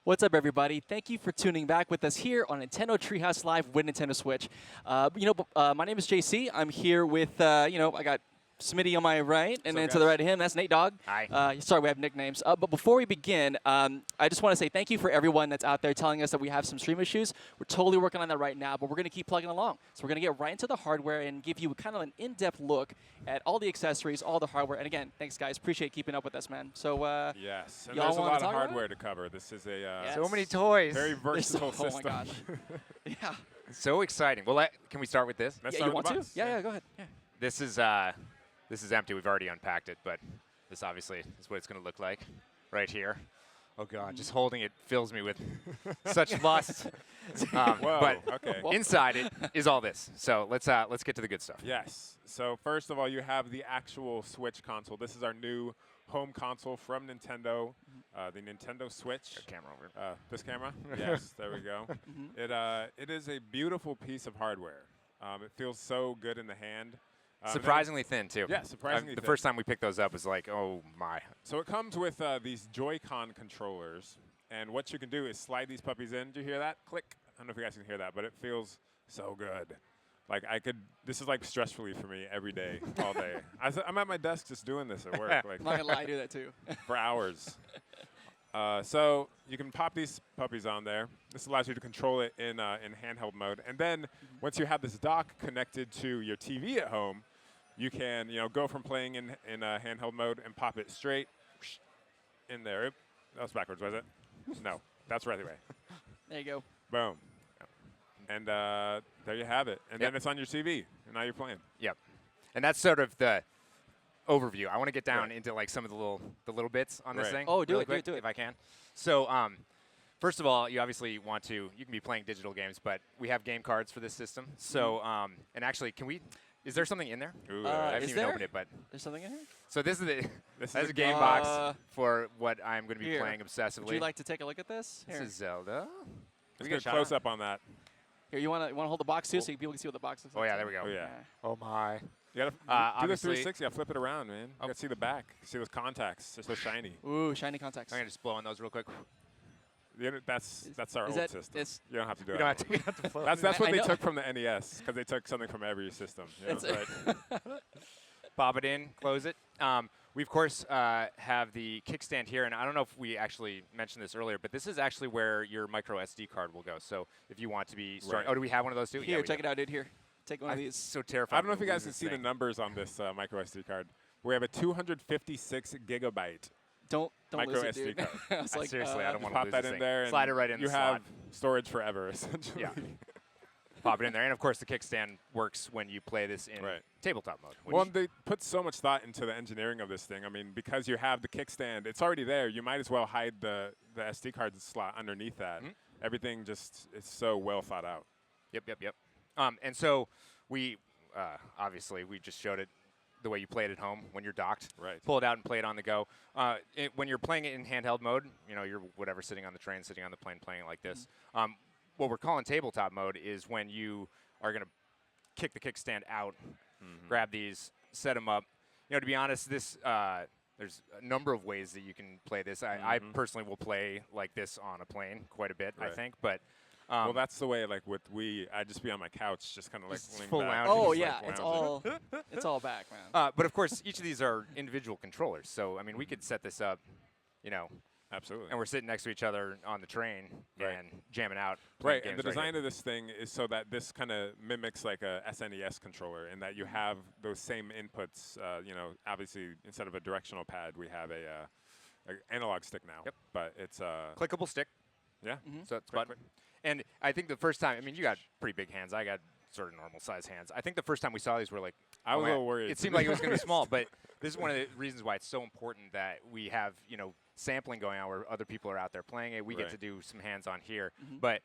What's up, everybody? Thank you for tuning back with us here on Nintendo Treehouse Live with Nintendo Switch. My name is JC. I'm here with, I got Smitty on my right, and then to the right of him, that's Nate Dogg. Hi. Sorry, we have nicknames. But before we begin, I just want to say thank you for everyone that's out there telling us that we have some stream issues. We're totally working on that right now, but we're going to keep plugging along. So we're going to get right into the hardware and give you kind of an in-depth look at all the accessories, all the hardware. And again, thanks, guys. Appreciate keeping up with us, man. So yes, and y'all there's a lot to of hardware to cover. This is a Yes. So many toys. very versatile system. Oh my gosh. Yeah. So exciting. Well, can we start with this? Let's Yeah, start you with want the to? box. Yeah, go ahead. Yeah. This is empty. We've already unpacked it, but this obviously is what it's going to look like right here. Oh God, just holding it fills me with such lust. Whoa, but okay. inside it is all this. So let's get to the good stuff. Yes. So first of all, you have the actual Switch console. This is our new home console from Nintendo, the Nintendo Switch. Camera over. This camera? Yes, there we go. It is a beautiful piece of hardware. It feels so good in the hand. Surprisingly thin too. Yeah, surprisingly The thin. first time we picked those up was like, oh my. So it comes with these Joy-Con controllers, and what you can do is slide these puppies in. Do you hear that? Click. I don't know if you guys can hear that, but it feels so good. Like this is like stress relief for me every day, all day. I'm at my desk just doing this at work, like I'm not going to lie, I do that too. for hours. So you can pop these puppies on there. This allows you to control it in handheld mode. And then once you have this dock connected to your TV at home, you can go from playing in handheld mode and pop it straight in there. That was backwards, was it? No, that's right away. There you go. Boom. And there you have it. And then it's on your TV, and now you're playing. Yep. And that's sort of the overview. I want to get down into like some of the little bits on this Right. thing. Oh, do really it, do quick, it, do it. if I can. So, first of all, you obviously you can be playing digital games, but we have game cards for this system. So, and actually, is there something in there? Ooh, I haven't is even there? opened it, but There's something in here? so this is This that's is a game box for what I'm going to be Here. playing obsessively. Would you like to take a look at this? This Here. is Zelda. Let's We get got a close up on that. Here, you want to hold the box too, so people can see what the box looks Oh like? yeah, there we go. Oh yeah. Oh my. You gotta do the obviously- 360. You gotta flip it around, man. You gotta see the back. See those contacts. They're so shiny. Ooh, shiny contacts. I'm going to just blow on those real quick. That's our is old that- system. it's- You don't have to do We it. don't have to, we don't have to blow. That's I what they know. took from the NES, because they took something from every system. You know? It's- Pop it in, close it. We, of course, have the kickstand here, and I don't know if we actually mentioned this earlier, but this is actually where your micro SD card will go. So if you want to be Right. Oh, do we have one of those too? Here, check it out, dude. Here. Take one of I'm these. so terrified. I don't know if you of guys can losing see the this numbers on this micro SD card. We have a 256 gigabyte. Don't micro lose it, SD dude. card. I was thing. like, Seriously, I don't You want to pop lose that this in thing. there, and Slide it right in you the have slot. storage forever, essentially. Yeah. Pop it in there, and of course the kickstand works when you play this in Right. tabletop mode. which- Well, they put so much thought into the engineering of this thing. I mean, because you have the kickstand, it's already there. You might as well hide the SD card slot underneath that. Mhm. Everything just is so well thought out. Yep. And so we obviously we just showed it the way you play it at home when you're docked. Right. Pull it out and play it on the go. When you're playing it in handheld mode, you're whatever sitting on the train, sitting on the plane, playing it like this. What we're calling tabletop mode is when you are going to kick the kickstand out, grab these, set them up. To be honest, this there's a number of ways that you can play this. I personally will play like this on a plane quite a bit, I Right. think. But Well, that's the way, like, with Wii, I'd just be on my couch, just kind of, like, Just leaning full back. lounge. oh, just, yeah. like, It's lounging. all back, man. but of course, each of these are individual controllers. So I mean, we could set this up, Absolutely. and we're sitting next to each other on the train Right. and jamming out. playing Right, and games the design here. of this thing is so that this kind of mimics like a SNES controller, in that you have those same inputs. Obviously instead of a directional pad, we have a analog stick now. Yep. But it's clickable stick. yeah. So it's Quick, button. And I think the first time, I mean, you got pretty big hands. I got sort of normal size hands. I think the first time we saw these, we're like, I was oh, a little worried. It seemed like it was going to be small, but this is one of the reasons why it's so important that we have, sampling going on where other people are out there playing it. We get Right. to do some hands-on here. But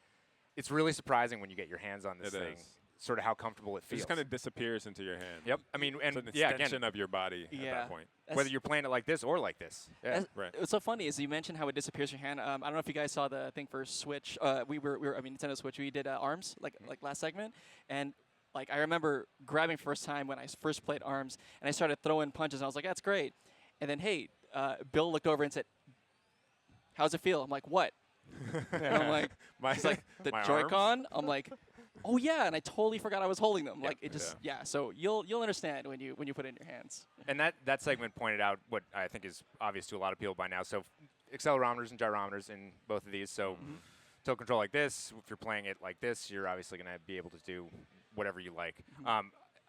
it's really surprising when you get your hands on this It thing, is. sort of how comfortable it It feels. just kind of disappears into your hand. Yep. I mean, and It's an yeah, extension again, of your body at Yeah. that point. whether you're playing it like this or like this. Yeah. That's- Right. What's so funny is you mentioned how it disappears your hand. I don't know if you guys saw the thing for Switch. Nintendo Switch. We did ARMS like last segment, and like I remember grabbing first time when I first played ARMS, and I started throwing punches. And I was like, that's great. And then Bill looked over and said, "How's it feel?" I'm like, "What?" And I'm like, he's like, the my Joy-Con? I'm like, oh yeah, and I totally forgot I was holding them. Yeah. Like it just, yeah. So you'll understand when you put it in your hands. And that segment pointed out what I think is obvious to a lot of people by now. So accelerometers and gyrometers in both of these. So tilt control like this. If you're playing it like this, you're obviously going to be able to do whatever you like.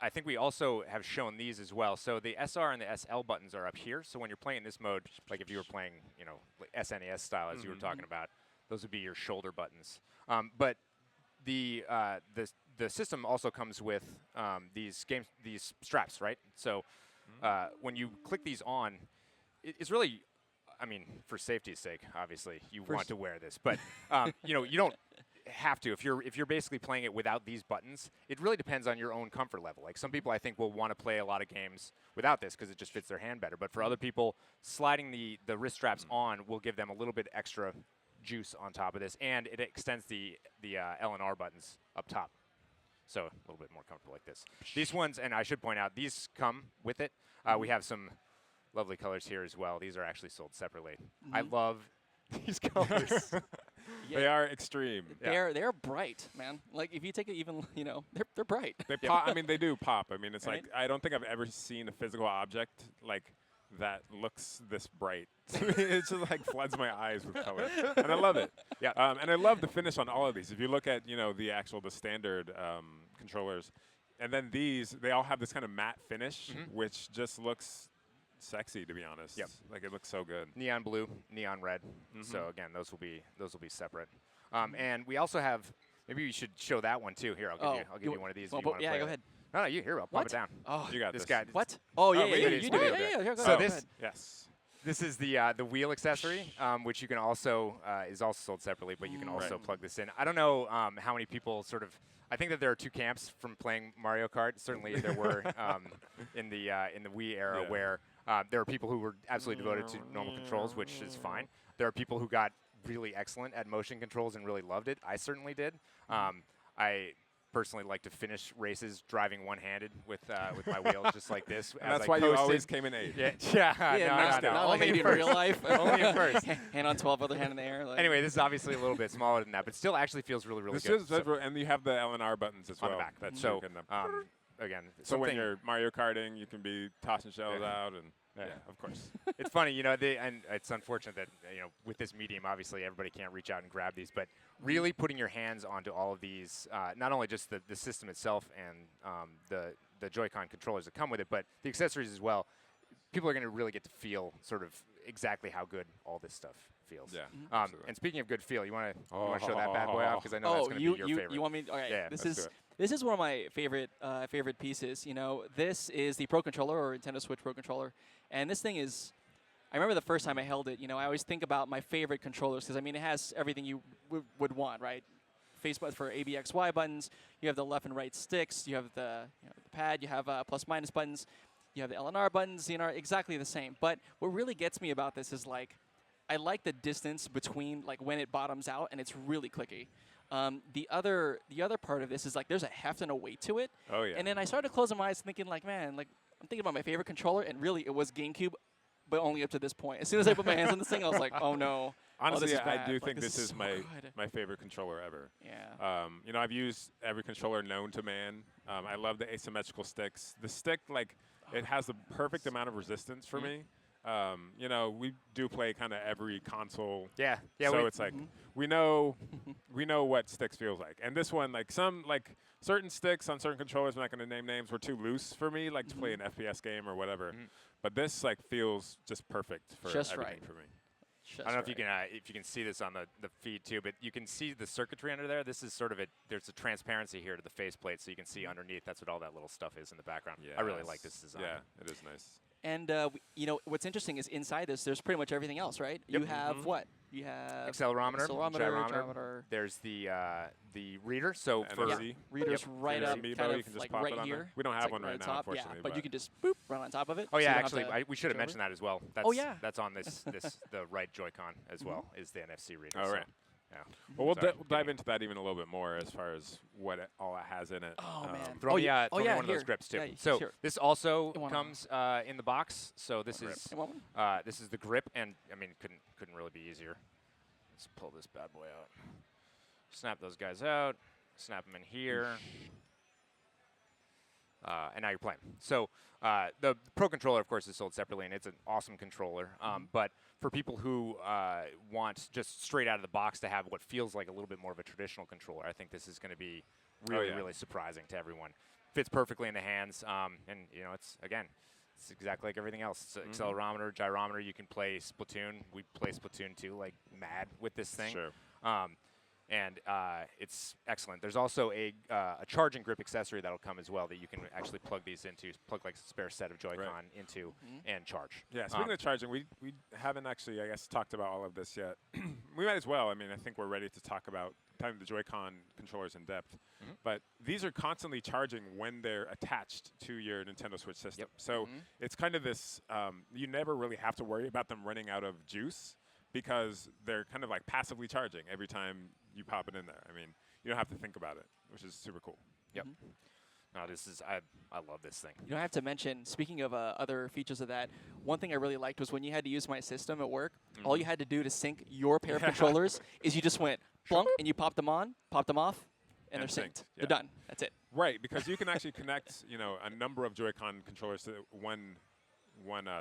I think we also have shown these as well. So the SR and the SL buttons are up here. So when you're playing this mode, like if you were playing, you know, like SNES style as you were talking about, those would be your shoulder buttons. But the system also comes with these straps, right? So when you click these on, it's really, I mean, for safety's sake, obviously, you want to wear this, but you know, you don't have to. If you're basically playing it without these buttons, it really depends on your own comfort level. Like some people, I think, will want to play a lot of games without this because it just fits their hand better. But for other people, sliding the wrist straps on will give them a little bit extra juice on top of this, and it extends the L and R buttons up top, so a little bit more comfortable like this. These ones, and I should point out, these come with it. We have some lovely colors here as well. These are actually sold separately. I love these colors. They are extreme. They're bright, man. Like if you take it even, you know, they're bright. They pop. I mean, they do pop. I mean, it's Right? like I don't think I've ever seen a physical object like that looks this bright. It just like floods my eyes with color, and I love it. Yeah. And I love the finish on all of these. If you look at the standard controllers, and then these, they all have this kind of matte finish, which just looks sexy, to be honest. Yep. Like it looks so good. Neon blue, neon red. So again, those will be separate. And we also have. Maybe you should show that one too. Here, I'll give you one of these. If you want to yeah, play go it. ahead. No, you here. I'll pop it down. Oh, You got this this. guy. what? Oh yeah, wait, yeah, wait, you do do it. it. Yeah, go So ahead. this- Yes. This is the wheel accessory, which you can also is also sold separately, but you can also plug this in. I don't know how many people sort of. I think that there are two camps from playing Mario Kart. Certainly, there were in the Wii era where there are people who were absolutely devoted to normal controls, which is fine. There are people who got really excellent at motion controls and really loved it. I certainly did. I personally like to finish races driving one-handed with my wheels just like this. And as that's I why you coasted. always came in 8th. Yeah, not no. only in real life. Only in first. Hand on 12, other hand in the air. Like. Anyway, this is obviously a little bit smaller than that, but still actually feels really, really This good. is, and you have the L and R buttons as on well. the back. That's So, good enough. again, So when something- you're Mario Karting, you can be tossing shells out, and Yeah. of course. it's funny, and it's unfortunate that with this medium, obviously everybody can't reach out and grab these, but really putting your hands onto all of these, not only just the system itself and the Joy-Con controllers that come with it, but the accessories as well. People are going to really get to feel sort of exactly how good all this stuff feels. Yeah. And speaking of good feel, you want to show that bad boy off because I know that's going to be your favorite. You want me? All right. Yeah, This is one of my favorite pieces. This is the Pro Controller or Nintendo Switch Pro Controller, and this thing is. I remember the first time I held it. I always think about my favorite controllers because it has everything you would want, right? Face button for A, B, X, Y buttons. You have the left and right sticks. You have the pad. You have plus minus buttons. You have the L and R buttons. Exactly the same. But what really gets me about this is I like the distance between when it bottoms out and it's really clicky. The other part of this is there's a heft and a weight to it. Oh yeah. And then I started closing my eyes thinking man, I'm thinking about my favorite controller and really it was GameCube, but only up to this point. As soon as I put my hands on this thing, I was like, oh no. Honestly, this is I bad. do think this is so my good. favorite controller ever. Yeah. I've used every controller known to man. I love the asymmetrical sticks. The stick, it has the perfect amount of resistance for me. We do play kind of every console. Yeah. So it's we know what sticks feels like. And this one, certain sticks on certain controllers, I'm not going to name names, were too loose for me, to play an FPS game or whatever. But this feels just perfect for Just everything right. for me. I don't know if you can see this on the feed too, but you can see the circuitry under there. This is sort of there's a transparency here to the faceplate, so you can see underneath. That's what all that little stuff is in the background. I really like this design. Yeah, it is nice. And what's interesting is inside this, there's pretty much everything else, right? Yep. You have what? You have Accelerometer, gyrometer. gyrometer. There's the reader. So And for NFC. Readers right up, Amiibo, kind you of can just pop right it on here. there. We don't It's have one right right on now, top. unfortunately. Yeah, but you can just boop run on top of it. oh so yeah, you don't actually, have to we should have reach over. mentioned that as well. That's, Oh, yeah. that's on this the right Joy-Con as well is the NFC reader. Oh, so, right. Yeah. Well, we'll Sorry, dive into that even a little bit more as far as what all it has in it. Oh man. Throw me, yeah. throw me one of those here. grips too. Yeah, So here. this also You want comes in the box. So this Grip. is You want one? this is the grip, and I mean couldn't really be easier. Let's pull this bad boy out. Snap those guys out. Snap them in here. And now you're playing. So the Pro Controller, of course, is sold separately, and it's an awesome controller. But for people who want just straight out of the box to have what feels like a little bit more of a traditional controller, I think this is going to be really, really surprising to everyone. Fits perfectly in the hands, and you know, it's exactly like everything else. It's accelerometer, gyrometer. You can play Splatoon. We play Splatoon 2 like mad with this thing. Sure. And it's excellent. There's also a charging grip accessory that'll come as well that you can actually plug these into, plug like a spare set of Joy-Con into and charge. Yeah, speaking of charging, we haven't actually, I guess, talked about all of this yet. We might as well. I mean, I think we're ready to talk about the Joy-Con controllers in depth. But these are constantly charging when they're attached to your Nintendo Switch system. So it's kind of this, you never really have to worry about them running out of juice because they're kind of like passively charging every time you pop it in there. I mean, you don't have to think about it, which is super cool. Yep. No, this is, I love this thing. You know, I have to mention, speaking of other features of that, one thing I really liked was when you had to use my system at work, all you had to do to sync your pair of controllers is you just went plunk and you popped them on, popped them off, and they're synced. They're done. That's it. Right, because you can actually connect, you know, a number of Joy-Con controllers to one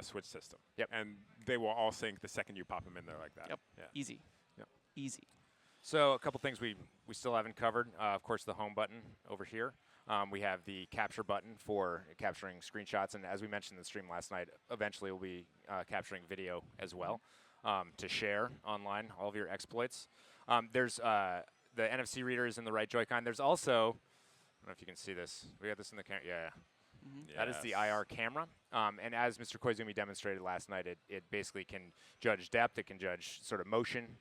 Switch system. And they will all sync the second you pop them in there like that. Easy. Easy. So a couple things we still haven't covered. Of course, the home button over here. We have the capture button for capturing screenshots. And as we mentioned in the stream last night, eventually we'll be capturing video as well to share online all of your exploits. There's the NFC Reader is in the right Joy-Con. There's also, I don't know if you can see this. We got this in the camera. Yeah. That is the IR camera. And as Mr. Koizumi demonstrated last night, it basically can judge depth. It can judge sort of motion.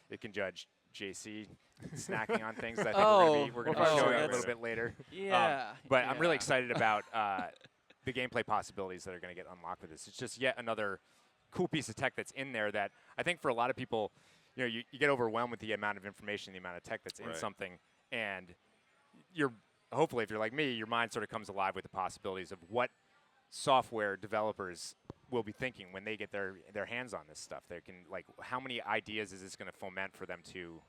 It can judge JC snacking on things that I think we're going to be showing a little bit later. But I'm really excited about the gameplay possibilities that are going to get unlocked with this. It's just yet another cool piece of tech that's in there that I think for a lot of people, you know, you get overwhelmed with the amount of information, the amount of tech that's in something, and you're hopefully, if you're like me, your mind sort of comes alive with the possibilities of what software developers will be thinking when they get their hands on this stuff. They can, like, how many ideas is this going to foment for them to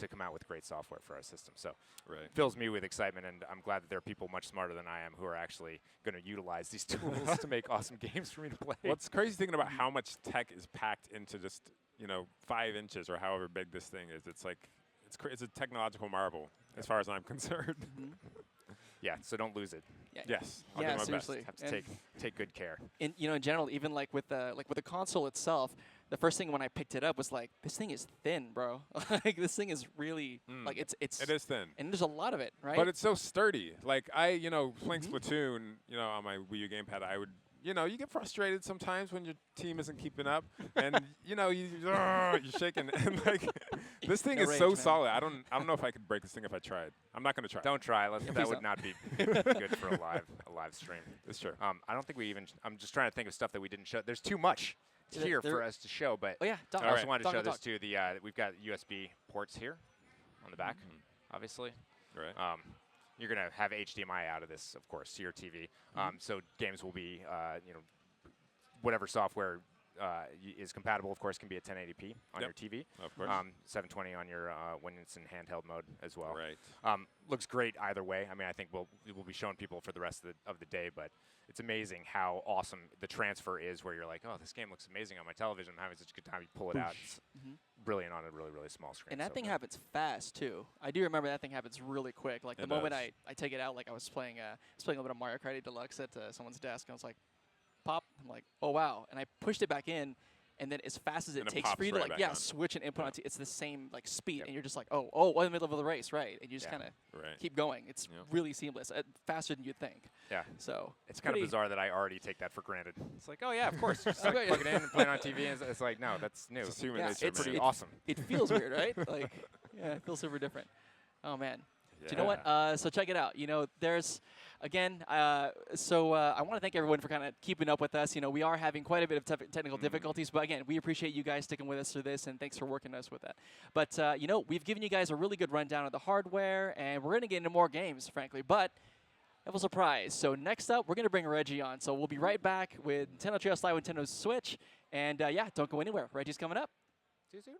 come out with great software for our system? So it fills me with excitement, and I'm glad that there are people much smarter than I am who are actually going to utilize these tools to make awesome games for me to play. What's crazy thinking about how much tech is packed into just, you know, 5 inches or however big this thing is. It's like, it's a technological marvel as far as I'm concerned. Yeah, so don't lose it. Yes, I'll do my seriously. Have to take good care. In in general, even like with the console itself, the first thing when I picked it up was like, this thing is thin, bro. Like this thing is really like it is thin, and there's a lot of it, right? But it's so sturdy. Like playing Splatoon, on my Wii U gamepad, I would. You get frustrated sometimes when your team isn't keeping up, and you're shaking. And like this thing is so solid. I don't know if I could break this thing if I tried. I'm not going to try. Don't try. That would not be good for a live stream. It's true. I don't think we even. I'm just trying to think of stuff that we didn't show. There's too much here for us to show, but I also wanted to show this too. We've got USB ports here on the back, obviously. Right. You're going to have HDMI out of this, of course, to your TV. So games will be, whatever software is compatible, of course, can be at 1080p on your TV. Of course. 720 on your when it's in handheld mode as well. Right. Looks great either way. I mean, I think we'll be showing people for the rest of the day, but it's amazing how awesome the transfer is where you're like, oh, this game looks amazing on my television. I'm having such a good time. You pull it out. It's brilliant on a really, really small screen. And that thing happens fast, too. I do remember that thing happens really quick. Like, the moment I take it out, like I was playing a little bit of Mario Kart 8 Deluxe at someone's desk, and I was like, pop. I'm like, oh, wow. And I pushed it back in, and then as fast as it takes for you to, like, switch and input onto, it's the same, like, speed. And you're just like, oh, in the middle of the race, right. And you just kind of keep going. It's really seamless, faster than you'd think. Yeah. So it's kind of bizarre that I already take that for granted. It's like, oh, yeah, of course. Just like, plug it in and play it on TV. And it's like, no, that's new. It's human nature, it's pretty awesome. It feels weird, right? Like, yeah, it feels super different. Oh, man. Do you know what? So check it out. There's, again, so I want to thank everyone for kind of keeping up with us. We are having quite a bit of technical difficulties, but again, we appreciate you guys sticking with us through this, and thanks for working us with that. But, we've given you guys a really good rundown of the hardware, and we're going to get into more games, frankly, but I have a surprise. So next up, we're going to bring Reggie on. So we'll be right back with Nintendo Treehouse Live Nintendo Switch, and don't go anywhere. Reggie's coming up. See you soon.